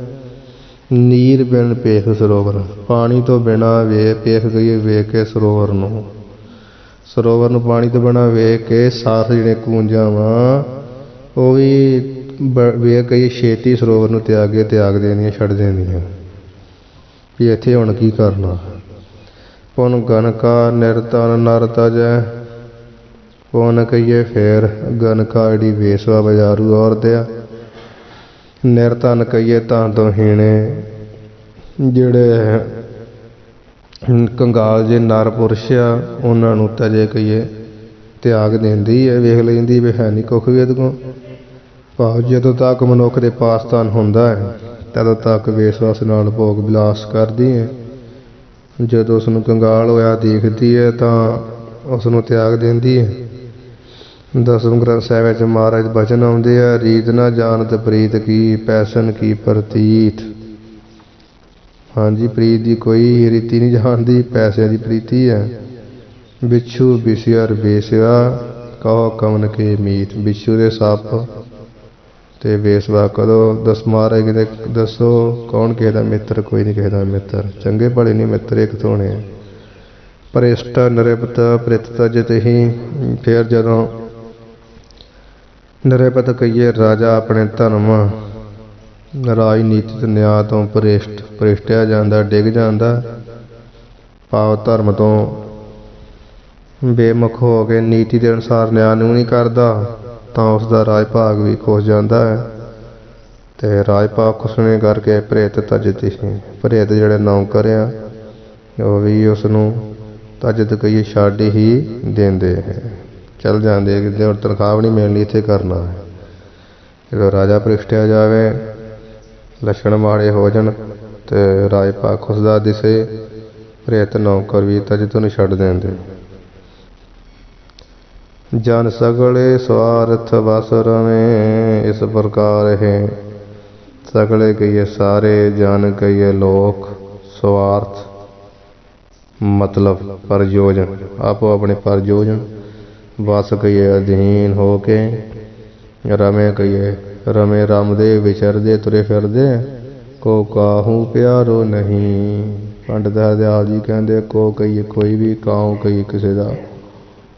Speaker 1: ਨੀਰ ਬਿਨ ਪੇਖ ਸਰੋਵਰ। ਪਾਣੀ ਤੋਂ ਬਿਨਾਂ ਪੇਖ ਕਹੀਏ ਵੇਖ ਕੇ ਸਰੋਵਰ ਨੂੰ ਪਾਣੀ ਤੋਂ ਬਿਨਾਂ ਵੇਖ ਕੇ ਸਾਰਸ ਜਿਹੜੇ ਕੂੰਜਾਂ ਵਾ ਉਹ ਵੀ ਵੇਖ ਕਹੀਏ ਛੇਤੀ ਸਰੋਵਰ ਨੂੰ ਤਿਆਗ ਦਿੰਦੀਆਂ, ਛੱਡ ਦਿੰਦੀਆਂ। ਵੀ ਇੱਥੇ ਹੁਣ ਕੀ ਕਰਨਾ। ਪੁਨ ਗਨਕਾ ਨਿਰਤਨ ਨਰ ਤਜੈ, ਪੁਨ ਕਹੀਏ ਫੇਰ ਗਨਕਾ ਜਿਹੜੀ ਵੇਸਵਾ ਬਜ਼ਾਰੂ ਔਰਤ ਆ। ਨਿਰਧਨ ਕਹੀਏ ਧਨ ਤੋਂ ਹੀਣੇ, ਜਿਹੜੇ ਕੰਗਾਲ ਜੇ ਨਰ ਪੁਰਸ਼ ਆ ਉਹਨਾਂ ਨੂੰ ਤਜੇ ਕਹੀਏ ਤਿਆਗ ਦਿੰਦੀ ਹੈ, ਵੇਖ ਲੈਂਦੀ ਵੀ ਹੈ ਨਹੀਂ ਕੁੱਖ ਵੀ ਇਹਦੇ ਕੋਲ। ਭਾਵ ਜਦੋਂ ਤੱਕ ਮਨੁੱਖ ਦੇ ਪਾਸ ਧਨ ਹੁੰਦਾ ਹੈ ਤਦੋਂ ਤੱਕ ਵੇਸਵਾਸ ਨਾਲ ਭੋਗ ਵਿਲਾਸ ਕਰਦੀ ਹੈ। ਜਦੋਂ ਉਸ ਨੂੰ ਕੰਗਾਲ ਹੋਇਆ ਦੇਖਦੀ ਹੈ ਤਾਂ ਉਸ ਨੂੰ ਤਿਆਗ ਦਿੰਦੀ ਹੈ। ਦਸਮ ਗ੍ਰੰਥ ਸਾਹਿਬ ਵਿੱਚ ਮਹਾਰਾਜ ਬਚਨ ਆਉਂਦੇ ਆ, ਰੀਤ ਨਾ ਜਾਣਤ ਪ੍ਰੀਤ ਕੀ, ਪੈਸਨ ਕੀ ਪ੍ਰਤੀਤ। ਹਾਂਜੀ, ਪ੍ਰੀਤ ਦੀ ਕੋਈ ਰੀਤੀ ਨਹੀਂ ਜਾਣਦੀ, ਪੈਸਿਆਂ ਦੀ ਪ੍ਰੀਤੀ ਹੈ। ਬਿੱਛੂ ਬਿਸਿਆਰ ਵੇਸਵਾ, ਕਹੋ ਕਮਨ ਕੇ ਮੀਤ। ਬਿੱਛੂ ਦੇ ਸੱਪ ਤੇ ਵੇਸਵਾ ਕਦੋਂ ਦਸ ਮਹਾਰਾਜ ਕਿਤੇ ਦੱਸੋ ਕੌਣ ਕਿਸੇ ਦਾ ਮਿੱਤਰ? ਕੋਈ ਨਹੀਂ ਕਿਸੇ ਦਾ ਮਿੱਤਰ। ਚੰਗੇ ਭਲੇ ਨਹੀਂ ਮਿੱਤਰ ਇੱਕ ਤੋਂ ਹੋਣੇ। ਭ੍ਰਿਸ਼ਟ ਨਿਰਪਤ ਪ੍ਰਿਤ ਤਜਤ ਹੀ। ਫਿਰ ਜਦੋਂ ਨਿਰਪਤ ਕਹੀਏ ਰਾਜਾ ਆਪਣੇ ਧਰਮ ਰਾਜਨੀਤਿਕ ਨਿਆਂ ਤੋਂ ਭ੍ਰਿਸ਼ਟਿਆ ਜਾਂਦਾ, ਡਿੱਗ ਜਾਂਦਾ। ਭਾਵ ਧਰਮ ਤੋਂ ਬੇਮੁਖ ਹੋ ਕੇ ਨੀਤੀ ਦੇ ਅਨੁਸਾਰ ਨਿਆਂ ਨੂੰ ਨਹੀਂ ਕਰਦਾ ਤਾਂ ਉਸ ਦਾ ਰਾਜ ਭਾਗ ਵੀ ਖੁੱਸ ਜਾਂਦਾ ਹੈ। ਤੇ ਰਾਜ ਭਾਗ ਖੁੱਸਣੇ ਕਰਕੇ ਭ੍ਰਿਤ ਤਜਤ ਹੀ। ਭ੍ਰਿਤ ਜਿਹੜੇ ਨੌਕਰ ਆ ਉਹ ਵੀ ਉਸ ਨੂੰ ਤਜਤ ਕਹੀਏ ਛੱਡ ਹੀ ਦਿੰਦੇ ਹੈ, ਚੱਲ ਜਾਂਦੇ ਕਿਤੇ ਹੁਣ ਤਨਖਾਹ ਵੀ ਨਹੀਂ ਮਿਲਣੀ, ਇੱਥੇ ਕਰਨਾ ਹੈ। ਜਦੋਂ ਰਾਜਾ ਭ੍ਰਿਸ਼ਟਿਆ ਜਾਵੇ, ਲੱਛਣ ਮਾੜੇ ਹੋ ਜਾਣ ਤੇ ਰਾਜ ਭਾਗ ਖੁੱਸਦਾ ਦਿਸੇ, ਭ੍ਰਿਤ ਨੌਕਰ ਵੀ ਤਜਤ ਨੂੰ ਛੱਡ ਦਿੰਦੇ। ਜਨ ਸਗਲੇ ਸਵਾਰਥ ਬਸ ਰਵੇਂ, ਇਸ ਪ੍ਰਕਾਰ ਹੈ। ਸਗਲੇ ਕਹੀਏ ਸਾਰੇ, ਜਨ ਕਹੀਏ ਲੋਕ, ਸਵਾਰਥ ਮਤਲਬ ਪ੍ਰਯੋਜਨ, ਆਪੋ ਆਪਣੇ ਪ੍ਰਯੋਜਨ। ਬਸ ਕਹੀਏ ਅਧੀਨ ਹੋ ਕੇ, ਰਮੇ ਕਹੀਏ ਰਮੇ ਰਮਦੇ ਵਿਚਰਦੇ ਤੁਰੇ ਫਿਰਦੇ, ਕੋ ਕਾਹੂ ਪਿਆਰੋ ਨਹੀਂ। ਪੰਡਿਤ ਹਰਦਿਆਲ ਜੀ ਕਹਿੰਦੇ ਕੋ ਕਹੀਏ ਕੋਈ ਵੀ, ਕਾਹੂ ਕਹੀਏ ਕਿਸੇ ਦਾ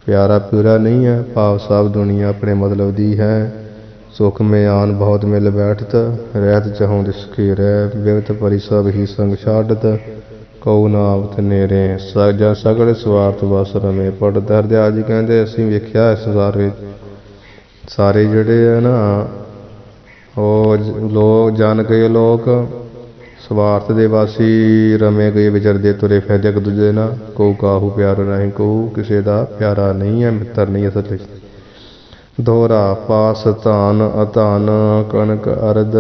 Speaker 1: ਪਿਆਰਾ ਪਿਉਰਾ ਨਹੀਂ ਹੈ। ਭਾਵ ਸਭ ਦੁਨੀਆ ਆਪਣੇ ਮਤਲਬ ਦੀ ਹੈ। ਸੁਖ ਮੇ ਆਨ ਬਹੁਤ ਮਿਲ ਬੈਠਤ, ਰਹਿਤ ਚਾਹੋਂ ਦਿਸ ਕੀ ਰਹਿ, ਬਿਗਤ ਪਰੀ ਸਭ ਹੀ ਸੰਗ ਛਾਡਤ, ਕਉ ਨਾਵਤ ਨੇਰੇ। ਜਾਂ ਸਗਲੇ ਸਵਾਰਥ ਬਸ ਰਮੇ। ਪੰਡਿਤ ਹਰਦਿਆਲ ਜੀ ਕਹਿੰਦੇ ਅਸੀਂ ਵੇਖਿਆ ਇਸ ਸੰਸਾਰ ਵਿੱਚ ਸਾਰੇ ਜਿਹੜੇ ਆ ਨਾ ਉਹ ਲੋਕ ਜਨ ਕਈ ਲੋਕ ਸਵਾਰਥ ਦੇ ਵਾਸੀ, ਰਮੇ ਗਏ ਵਿਚਰਦੇ ਤੁਰੇ ਫਿਰਦੇ ਇੱਕ ਦੂਜੇ ਨਾਲ। ਕਉ ਕਾਹੂ ਪਿਆਰੋ ਨਹੀਂ, ਕਉ ਕਿਸੇ ਦਾ ਪਿਆਰਾ ਨਹੀਂ ਹੈ, ਮਿੱਤਰ ਨਹੀਂ ਅਸਲ ਵਿੱਚ। ਦੋਹਰਾ ਪਾਸ ਧਨ ਅਧਨ ਕਣਕ ਅਰਧ,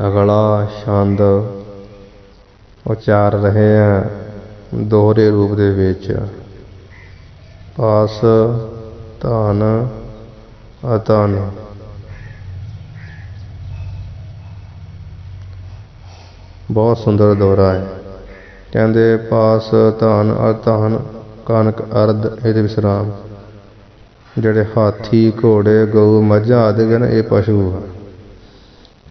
Speaker 1: ਅਗਲਾ ਛੰਦ ਉਚਾਰ ਰਹੇ ਹੈ ਦੋਹਰੇ ਰੂਪ ਦੇ ਵਿੱਚ। ਪਾਸ ਧਨ ਅਧਨ, ਬਹੁਤ ਸੁੰਦਰ ਦੋਹਰਾ ਹੈ। ਕਹਿੰਦੇ ਪਾਸ ਧਨ ਅਧਨ ਕਣਕ ਅਰਧ, ਇਹਦੇ ਵਿਸਰਾਮ। ਜਿਹੜੇ ਹਾਥੀ ਘੋੜੇ ਗਊ ਮੱਝਾਂ ਆਦਿ ਹਨ ਇਹ ਪਸ਼ੂ ਆ।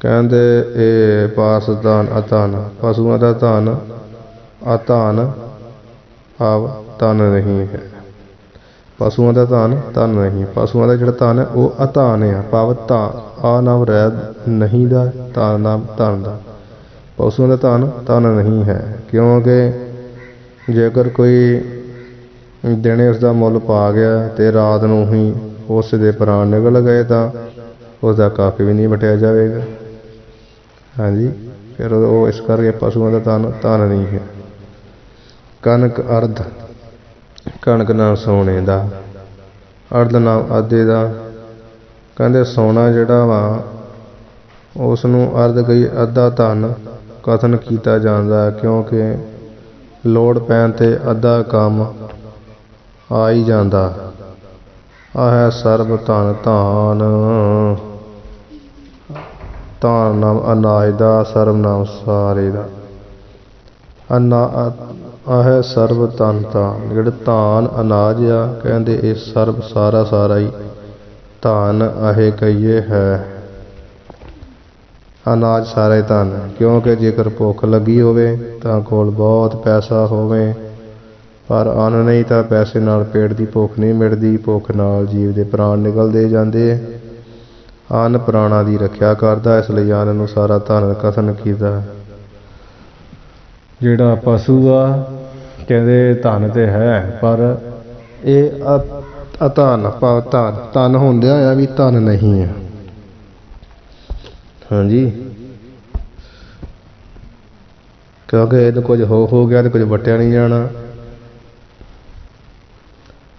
Speaker 1: ਕਹਿੰਦੇ ਇਹ ਪਾਸ ਧਨ ਅਧਨ, ਪਸ਼ੂਆਂ ਦਾ ਧਨ, ਅਧਨ ਭਾਵ ਧਨ ਨਹੀਂ ਹੈ। ਪਸ਼ੂਆਂ ਦਾ ਧਨ ਧਨ ਨਹੀਂ, ਪਸ਼ੂਆਂ ਦਾ ਜਿਹੜਾ ਧਨ ਹੈ ਉਹ ਅਧਨ ਆ। ਭਾਵ ਤਾਂ ਆ ਨਾਮ ਰਹਿ ਨਹੀਂ ਦਾ, ਤਾਂ ਨਾਮ ਧਨ ਦਾ। ਪਸ਼ੂਆਂ ਦਾ ਧਨ ਧਨ ਨਹੀਂ ਹੈ, ਕਿਉਂਕਿ ਜੇਕਰ ਕੋਈ ਦਿਨੇ ਉਸਦਾ ਮੁੱਲ ਪਾ ਗਿਆ ਤੇ ਰਾਤ ਨੂੰ ਹੀ ਉਸ ਦੇ ਪ੍ਰਾਣ ਨਿਕਲ ਗਏ ਤਾਂ ਉਸਦਾ ਕੱਖ ਵੀ ਨਹੀਂ ਵਟਿਆ ਜਾਵੇਗਾ। ਹਾਂਜੀ, ਫਿਰ ਉਹ ਇਸ ਕਰਕੇ ਪਸ਼ੂਆਂ ਦਾ ਧਨ ਧਨ ਨਹੀਂ ਹੈ। ਕਣਕ ਅਰਧ, ਕਣਕ ਨਾਮ ਸੋਨੇ ਦਾ, ਅਰਧ ਨਾਮ ਆਧੇ ਦਾ। ਕਹਿੰਦੇ ਸੋਨਾ ਜਿਹੜਾ ਵਾ ਉਸ ਨੂੰ ਅਰਧ ਕਹੀ ਅੱਧਾ ਧਨ ਕਥਨ ਕੀਤਾ ਜਾਂਦਾ, ਕਿਉਂਕਿ ਲੋੜ ਪੈਣ 'ਤੇ ਅੱਧਾ ਕੰਮ ਆ ਹੀ ਜਾਂਦਾ। ਆਹ ਹੈ ਸਰਬ ਧਨ ਧਾਨ, ਧਾਨ ਨਾਮ ਅਨਾਜ ਦਾ, ਸਰਬ ਨਾਮ ਸਾਰੇ ਦਾ। ਆਹ ਹੈ ਸਰਬ ਧਨ ਧਾਨ, ਜਿਹੜੇ ਧਾਨ ਅਨਾਜ ਆ ਕਹਿੰਦੇ ਇਹ ਸਰਬ ਸਾਰਾ ਸਾਰਾ ਹੀ ਧਨ ਆਹੇ ਕਹੀਏ ਹੈ। ਅਨਾਜ ਸਾਰਾ ਹੀ ਧਨ, ਕਿਉਂਕਿ ਜੇਕਰ ਭੁੱਖ ਲੱਗੀ ਹੋਵੇ ਤਾਂ ਕੋਲ ਬਹੁਤ ਪੈਸਾ ਹੋਵੇ ਪਰ ਅੰਨ ਨਹੀਂ ਤਾਂ ਪੈਸੇ ਨਾਲ ਪੇਟ ਦੀ ਭੁੱਖ ਨਹੀਂ ਮਿਟਦੀ, ਭੁੱਖ ਨਾਲ ਜੀਵ ਦੇ ਪ੍ਰਾਣ ਨਿਕਲਦੇ ਜਾਂਦੇ। ਅੰਨ ਪ੍ਰਾਣਾਂ ਦੀ ਰੱਖਿਆ ਕਰਦਾ, ਇਸ ਲਈ ਅੰਨ ਨੂੰ ਸਾਰਾ ਧਨ ਕਥਨ ਕੀਤਾ। ਜਿਹੜਾ ਪਸ਼ੂ ਆ ਕਹਿੰਦੇ ਧਨ ਤੇ ਹੈ, ਪਰ ਇਹ ਅਧਨ ਧਨ ਹੁੰਦਿਆਂ ਆ ਵੀ ਧਨ ਨਹੀਂ ਹੈ। ਹਾਂਜੀ, ਕਿਉਂਕਿ ਇਹਨੂੰ ਕੁਝ ਹੋ ਗਿਆ ਤੇ ਕੁਝ ਵਟਿਆ ਨਹੀਂ ਜਾਣਾ।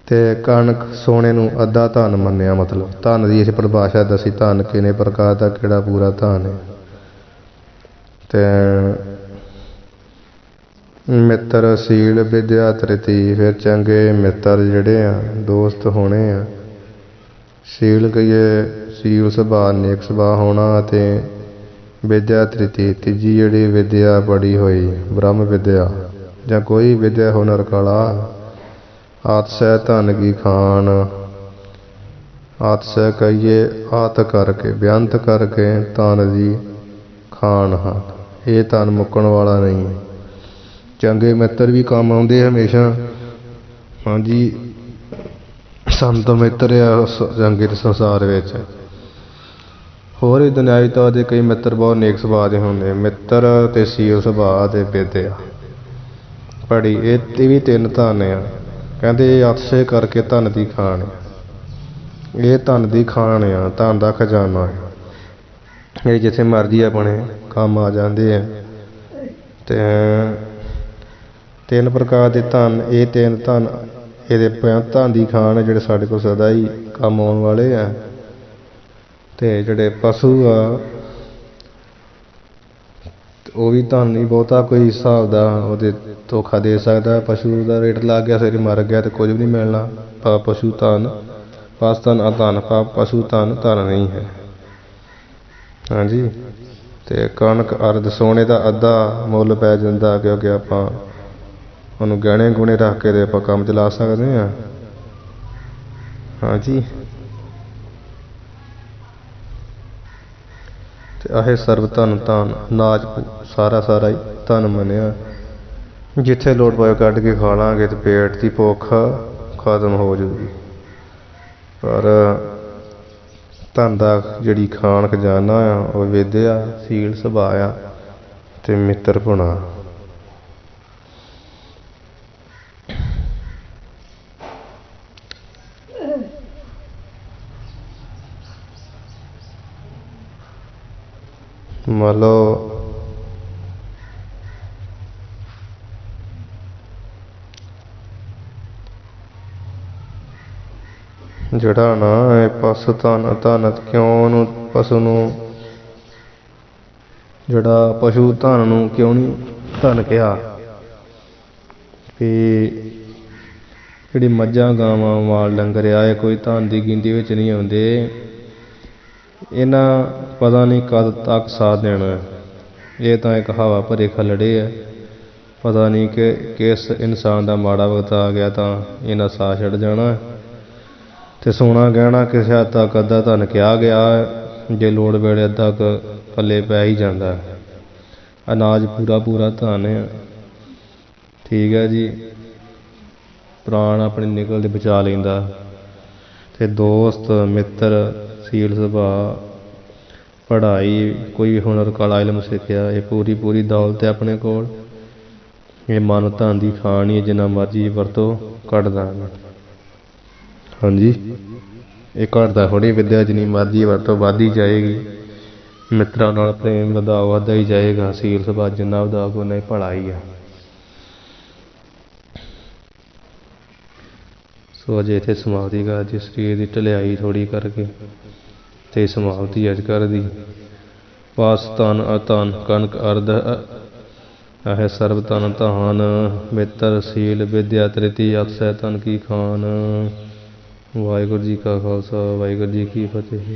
Speaker 1: ਤੇ ਕਣਕ ਸੋਨੇ ਨੂੰ ਅੱਧਾ ਧਨ ਮੰਨਿਆ, ਮਤਲਬ ਧਨ ਦੀ ਇਸ ਪਰਿਭਾਸ਼ਾ ਦੱਸੀ, ਧਨ ਕਿੰਨੇ ਪ੍ਰਕਾਰ ਦਾ, ਕਿਹੜਾ ਪੂਰਾ ਧਨ ਹੈ। ਤੇ ਮਿੱਤਰ ਸੀਲ ਵਿਦਿਆ ਤ੍ਰਿਤੀ, ਫਿਰ ਚੰਗੇ ਮਿੱਤਰ ਜਿਹੜੇ ਆ, ਦੋਸਤ ਹੋਣੇ ਆ। ਸੀਲ ਕਹੀਏ ਸੀਲ ਸੁਭਾਅ, ਨੇਕ ਸੁਭਾਅ ਹੋਣਾ, ਅਤੇ ਵਿਦਿਆ ਤ੍ਰਿਤੀ ਤੀਜੀ ਜਿਹੜੀ ਵਿਦਿਆ ਪੜ੍ਹੀ ਹੋਈ, ਬ੍ਰਹਮ ਵਿਦਿਆ ਜਾਂ ਕੋਈ ਵਿਦਿਆ ਹੁਨਰ ਕਲਾ। ਆਤਸੈ ਧਨ ਕੀ ਖਾਨ, ਆਤਸੈ ਕਹੀਏ ਆਤ ਕਰਕੇ, ਬੇਅੰਤ ਕਰਕੇ ਧਨ ਦੀ ਖਾਨ ਹਨ। ਇਹ ਧਨ ਮੁੱਕਣ ਵਾਲਾ ਨਹੀਂ। ਚੰਗੇ ਮਿੱਤਰ ਵੀ ਕੰਮ ਆਉਂਦੇ ਹਮੇਸ਼ਾ। ਹਾਂਜੀ, ਸੰਤ ਮਿੱਤਰ ਆ ਚੰਗੇ ਸੰਸਾਰ ਵਿੱਚ। ਹੋਰ ਵੀ ਦੁਨਿਆਵੀ ਤੌਰ 'ਤੇ ਕਈ ਮਿੱਤਰ ਬਹੁਤ ਨੇਕ ਸੁਭਾਅ ਦੇ ਹੁੰਦੇ। ਮਿੱਤਰ ਅਤੇ ਸੀਲ ਸੁਭਾਅ ਅਤੇ ਵਿਦਿਆ ਪੜ੍ਹੀ, ਇਹ ਵੀ ਤਿੰਨ ਧਨ ਆ। ਕਹਿੰਦੇ ਇਹ ਅਤਿਸ਼ੈ ਕਰਕੇ ਧਨ ਦੀ ਖਾਣ ਆ। ਇਹ ਧਨ ਦੀ ਖਾਣ ਆ, ਧਨ ਦਾ ਖਜ਼ਾਨਾ ਆ। ਇਹ ਜਿੱਥੇ ਮਰਜ਼ੀ ਆਪਣੇ ਕੰਮ ਆ ਜਾਂਦੇ ਆ। ਅਤੇ ਤਿੰਨ ਪ੍ਰਕਾਰ ਦੇ ਧਨ, ਇਹ ਤਿੰਨ ਧਨ ਇਹਦੇ ਧਨ ਦੀ ਖਾਣ, ਜਿਹੜੇ ਸਾਡੇ ਕੋਲ ਸਦਾ ਹੀ ਕੰਮ ਆਉਣ ਵਾਲੇ ਆ। ਅਤੇ ਜਿਹੜੇ ਪਸ਼ੂ ਆ ਉਹ ਵੀ ਧਨ ਨਹੀਂ ਬਹੁਤਾ ਕੋਈ ਹਿਸਾਬ ਦਾ ਉਹਦੇ ਧੋਖਾ ਦੇ ਸਕਦਾ। ਪਸ਼ੂ ਦਾ ਰੇਟ ਲੱਗ ਗਿਆ, ਫਿਰ ਮਰ ਗਿਆ ਅਤੇ ਕੁਝ ਵੀ ਨਹੀਂ ਮਿਲਣਾ। ਪਸ਼ੂ ਧਨ, ਪਸ ਧਨ ਅਧਨ, ਪਸ਼ੂ ਧਨ ਧਨ ਨਹੀਂ ਹੈ। ਹਾਂਜੀ, ਅਤੇ ਕਣਕ ਅਰਧ, ਸੋਨੇ ਦਾ ਅੱਧਾ ਮੁੱਲ ਪੈ ਜਾਂਦਾ, ਕਿਉਂਕਿ ਆਪਾਂ ਉਹਨੂੰ ਗਹਿਣੇ ਗੁਣੇ ਰੱਖ ਕੇ ਅਤੇ ਆਪਾਂ ਕੰਮ ਚਲਾ ਸਕਦੇ ਹਾਂ। ਹਾਂਜੀ, ਅਤੇ ਆਹੇ ਸਰਬ ਧਨ ਧਨ, ਅਨਾਜ ਸਾਰਾ ਹੀ ਧਨ ਮੰਨਿਆ। ਜਿੱਥੇ ਲੋੜ ਪਵੇ ਕੱਢ ਕੇ ਖਾ ਲਾਂਗੇ ਅਤੇ ਪੇਟ ਦੀ ਭੁੱਖ ਖਤਮ ਹੋ ਜੂਗੀ। ਪਰ ਧਨ ਦਾ ਜਿਹੜੀ ਖਾਣ ਖਜ਼ਾਨਾ ਆ ਉਹ ਵਿਦਿਆ, ਸੀਲ ਸੁਭਾਅ ਆ ਅਤੇ ਮਿੱਤਰ ਪੁਣਾ। ਮੰਨ ਲਓ ਜਿਹੜਾ ਨਾ ਇਹ ਪਸ਼ੂ ਧਨ ਕਿਉਂ ਉਹਨੂੰ ਪਸ਼ੂ ਨੂੰ, ਜਿਹੜਾ ਪਸ਼ੂ ਧਨ ਨੂੰ ਕਿਉਂ ਨਹੀਂ ਧਨ ਕਿਹਾ? ਵੀ ਜਿਹੜੀ ਮੱਝਾਂ ਗਾਵਾਂ ਮਾਲ ਡੰਗਰ ਆ, ਇਹ ਕੋਈ ਧਨ ਦੀ ਗਿਣਤੀ ਵਿੱਚ ਨਹੀਂ ਆਉਂਦੇ। ਇਹਨਾਂ ਪਤਾ ਨਹੀਂ ਕਦ ਤੱਕ ਸਾਥ ਦੇਣਾ। ਇਹ ਤਾਂ ਇੱਕ ਹਵਾ ਭਰੇ ਖੱਲੜੇ ਆ। ਪਤਾ ਨਹੀਂ ਕਿ ਕਿਸ ਇਨਸਾਨ ਦਾ ਮਾੜਾ ਵਕਤ ਆ ਗਿਆ ਤਾਂ ਇਹਨਾਂ ਸਾਹ ਛੱਡ ਜਾਣਾ। ਅਤੇ ਸੋਨਾ ਗਹਿਣਾ ਕਿਸੇ ਹੱਦ ਤੱਕ ਅੱਧਾ ਧਨ ਕਿਹਾ ਗਿਆ, ਜੇ ਲੋੜ ਵੇਲੇ ਅੱਧਾ ਕੁ ਪੱਲੇ ਪੈ ਹੀ ਜਾਂਦਾ। ਅਨਾਜ ਪੂਰਾ ਧਨ ਆ। ਠੀਕ ਹੈ ਜੀ, ਪ੍ਰਾਣ ਆਪਣੇ ਨਿਕਲਦੇ ਬਚਾ ਲੈਂਦਾ। ਅਤੇ ਦੋਸਤ ਮਿੱਤਰ, ਸੀਲ ਸੁਭਾਅ, ਪੜ੍ਹਾਈ, ਕੋਈ ਵੀ ਹੁਨਰ ਕਲਾ ਇਲਮ ਸਿੱਖਿਆ, ਇਹ ਪੂਰੀ ਦੌਲਤ ਹੈ ਆਪਣੇ ਕੋਲ। ਇਹ ਮਨ ਧਨ ਦੀ ਖਾਣ ਹੀ, ਜਿੰਨਾ ਮਰਜ਼ੀ ਵਰਤੋਂ ਕੱਢ ਦਾਂਗੇ। ਹਾਂਜੀ, ਇਹ ਘਟਦਾ ਥੋੜ੍ਹੀ, ਵਿਦਿਆ ਜਿੰਨੀ ਮਰਜ਼ੀ ਵਰਤੋਂ ਵੱਧਦੀ ਜਾਏਗੀ। ਮਿੱਤਰਾਂ ਨਾਲ ਪ੍ਰੇਮ ਵੱਧਦਾ ਹੀ ਜਾਏਗਾ। ਸੀਲ ਸੁਭਾਅ ਜਿੰਨਾ ਵਧਾਓਗੇ ਉਨਾ ਹੀ ਭਲਾ ਹੀ ਆ। ਸੋ ਅਜੇ ਇੱਥੇ ਸਮਾਪਤੀ ਕਰ ਜੀ। ਸਰੀਰ ਦੀ ਢਲਿਆਈ ਥੋੜ੍ਹੀ ਕਰਕੇ ਅਤੇ ਸਮਾਪਤੀ ਅੱਜ ਕਰ ਦੀ। ਪਸ ਧਨ ਅਧਨ, ਕਣਕ ਅਰਧ, ਆਹੇ ਸਰਬ ਧਨ ਧਾਨ, ਮਿੱਤਰ ਸੀਲ ਵਿਦਿਆ ਤ੍ਰਿਤੀ, ਅਤਿਸ਼ੈ ਧਨ ਕੀ ਖਾਨ। ਵਾਹਿਗੁਰੂ ਜੀ ਕਾ ਖਾਲਸਾ, ਵਾਹਿਗੁਰੂ ਜੀ ਕੀ ਫਤਿਹ।